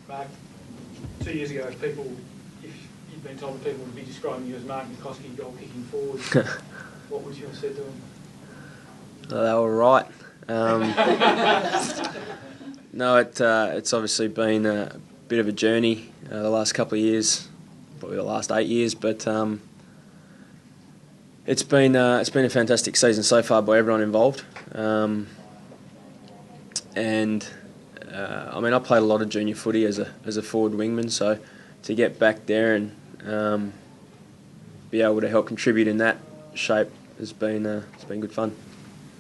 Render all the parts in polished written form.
Mark, 2 years ago, if you'd been told that people would be describing you as Mark Nicoski, goal kicking forward, what would you have said to them? They were right. No, it's obviously been a bit of a journey the last couple of years, probably the last 8 years, but it's been a fantastic season so far by everyone involved. I mean, I played a lot of junior footy as a forward wingman, so to get back there and be able to help contribute in that shape has been it's been good fun.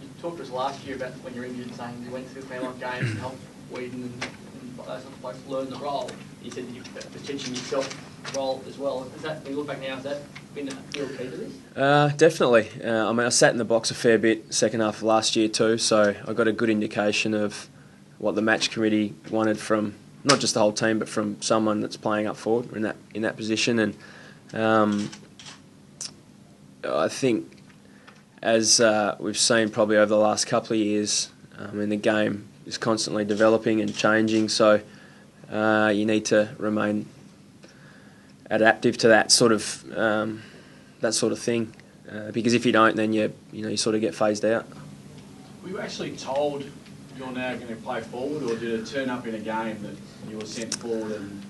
You talked to us last year about when you were injured, saying you went through the Fairlight games and helped Whedon and those sorts of blokes learn the role. You said that you were teaching yourself the role as well. Is that, when you look back now, has that been a real key to this? Definitely. I mean, I sat in the box a fair bit second half of last year too, so I got a good indication of what the match committee wanted from not just the whole team, but from someone that's playing up forward in that position. And I think, as we've seen probably over the last couple of years, the game is constantly developing and changing, so you need to remain adaptive to that sort of thing, because if you don't, then you sort of get phased out. Were you actually told you're now going to play forward, or did it turn up in a game that you were sent forward? And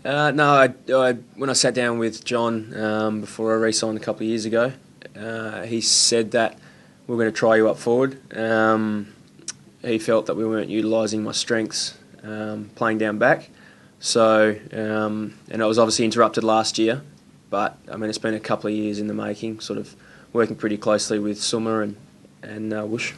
No, when I sat down with John before I re-signed a couple of years ago, he said that we're going to try you up forward. He felt that we weren't utilising my strengths playing down back. So, and it was obviously interrupted last year, but I mean, it's been a couple of years in the making, sort of working pretty closely with Summer and Woosh.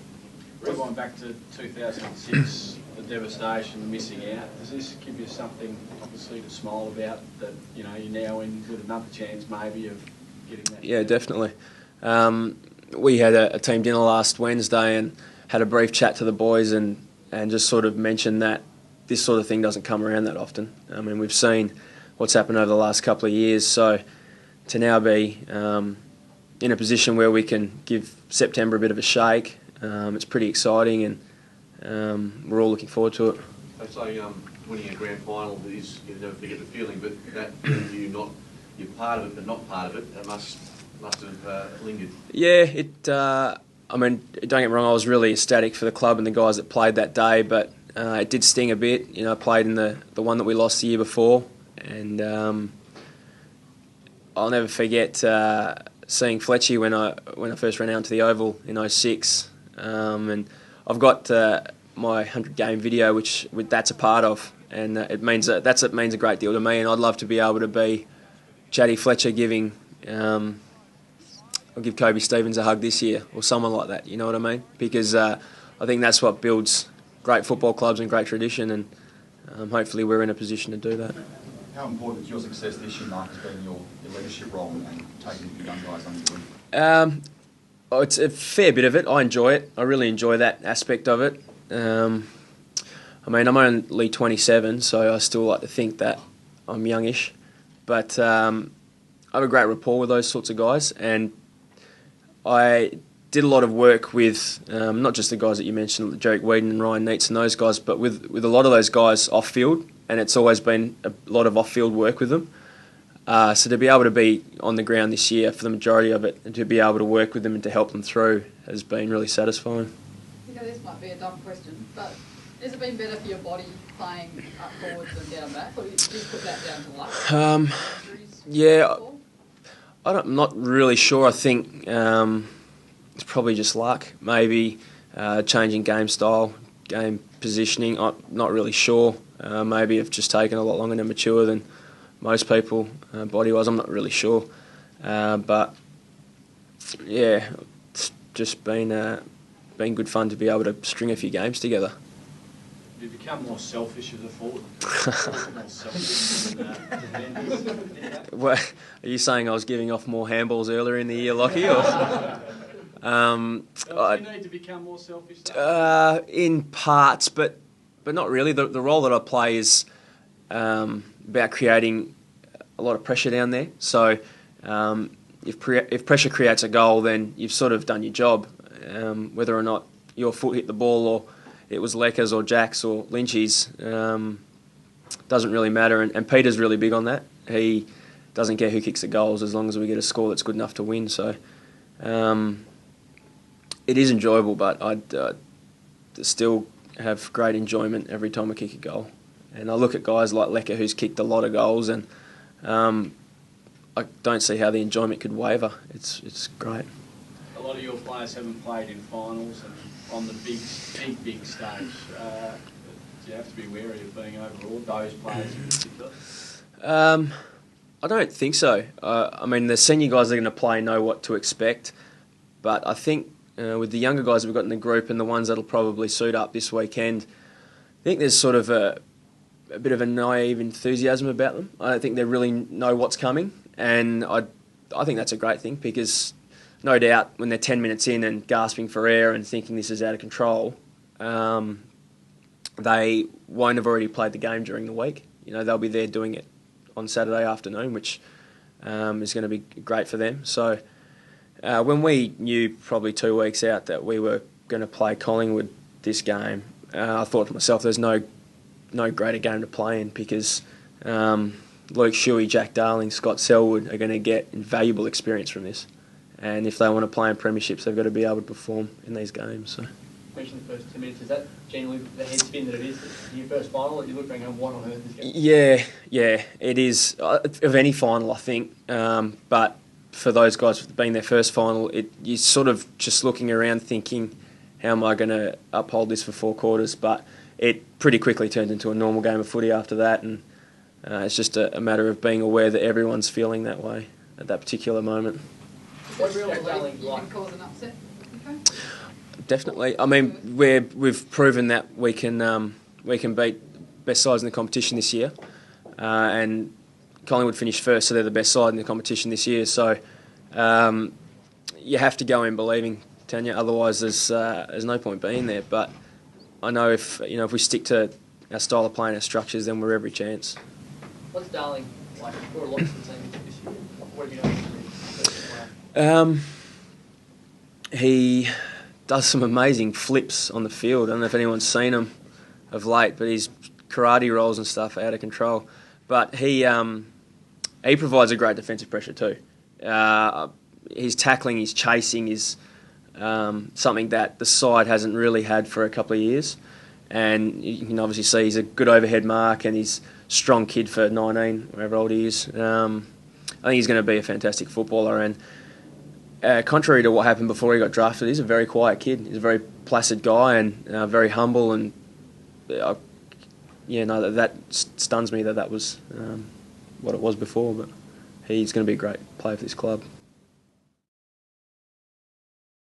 Going back to 2006, the devastation, the missing out, does this give you something obviously to smile about, that you're now in with another chance maybe of getting that? Yeah, definitely. We had a team dinner last Wednesday and had a brief chat to the boys and just sort of mentioned that this sort of thing doesn't come around that often. I mean, we've seen what's happened over the last couple of years, so to now be in a position where we can give September a bit of a shake, it's pretty exciting, and we're all looking forward to it. They say winning a grand final is, you never forget the feeling, but that you're part of it but not part of it, it must have lingered. Yeah, I mean, don't get me wrong, I was really ecstatic for the club and the guys that played that day, but it did sting a bit. I played in the one that we lost the year before, and I'll never forget seeing Fletchy when I first ran out to the Oval in 2006. And I've got my 100-game video, which that's a part of, and it means a great deal to me. And I'd love to be able to be Chatty Fletcher giving, I'll give Kobe Stevens a hug this year, or someone like that. You know what I mean? Because I think that's what builds great football clubs and great tradition, and hopefully we're in a position to do that. How important is your success this year, Mark, has been your leadership role and taking the young guys under you? It's a fair bit of it. I enjoy it. I really enjoy that aspect of it. I mean, I'm only 27, so I still like to think that I'm youngish. But I have a great rapport with those sorts of guys, and I did a lot of work with not just the guys that you mentioned, Jerick Whedon and Ryan Neitz and those guys, but with a lot of those guys off-field, and it's always been a lot of off-field work with them. So to be able to be on the ground this year for the majority of it, and to be able to work with them and to help them through, has been really satisfying. This might be a dumb question, but has it been better for your body playing up forwards than down back, or do you put that down to luck? Yeah, I'm not really sure. I think it's probably just luck, maybe changing game style, game positioning. I'm not really sure. Maybe I've just taken a lot longer to mature than most people, body-wise. I'm not really sure. But yeah, it's just been good fun to be able to string a few games together. Have you become more selfish as a forward? More selfish than Well, are you saying I was giving off more handballs earlier in the year, Lockie? Or? Do you need to become more selfish? In parts, but not really. The role that I play is about creating a lot of pressure down there. So if pressure creates a goal, then you've sort of done your job. Whether or not your foot hit the ball, or it was Lecker's or Jack's or Lynch's, doesn't really matter. And Peter's really big on that. He doesn't care who kicks the goals as long as we get a score that's good enough to win. So it is enjoyable, but I still have great enjoyment every time I kick a goal. And I look at guys like Lecker, who's kicked a lot of goals, and I don't see how the enjoyment could waver. It's great. A lot of your players haven't played in finals and on the big stage. Do you have to be wary of being overawed, those players in particular? I don't think so. I mean, the senior guys that are going to play know what to expect, but I think with the younger guys we've got in the group and the ones that'll probably suit up this weekend, I think there's sort of a bit of a naive enthusiasm about them. I don't think they really know what's coming, and I think that's a great thing, because no doubt when they're 10 minutes in and gasping for air and thinking this is out of control, they won't have already played the game during the week. You know, they'll be there doing it on Saturday afternoon, which is going to be great for them. So when we knew probably 2 weeks out that we were going to play Collingwood this game, I thought to myself, there's no greater game to play in, because Luke Shuey, Jack Darling, Scott Selwood are going to get invaluable experience from this. And if they want to play in premierships, they've got to be able to perform in these games. So. Mentioned the first 2 minutes, is that generally the head spin that it is your first final, that you look and go, what on earth is going? Yeah, it is of any final, I think. But for those guys being their first final, you're sort of just looking around thinking, how am I going to uphold this for 4 quarters? But it pretty quickly turned into a normal game of footy after that, and it's just a matter of being aware that everyone's feeling that way at that particular moment. What's real Jack Darling belief you like? can cause an upset? Okay. Definitely. I mean, we've proven that we can beat best sides in the competition this year, and Collingwood finished first, so they're the best side in the competition this year. So you have to go in believing, Tanya. Otherwise, there's no point being there. But I know if we stick to our style of playing, our structures, then we're every chance. What's Darling like for a lot of the team this year? What have you done? He does some amazing flips on the field. I don't know if anyone's seen him of late, but his karate rolls and stuff are out of control. But he provides a great defensive pressure too. His tackling, his chasing is something that the side hasn't really had for a couple of years. And you can obviously see he's a good overhead mark, and he's a strong kid for 19, whatever old he is. I think he's going to be a fantastic footballer. And contrary to what happened before he got drafted, he's a very quiet kid. He's a very placid guy and very humble. And that stuns me that was what it was before. But he's going to be a great player for this club.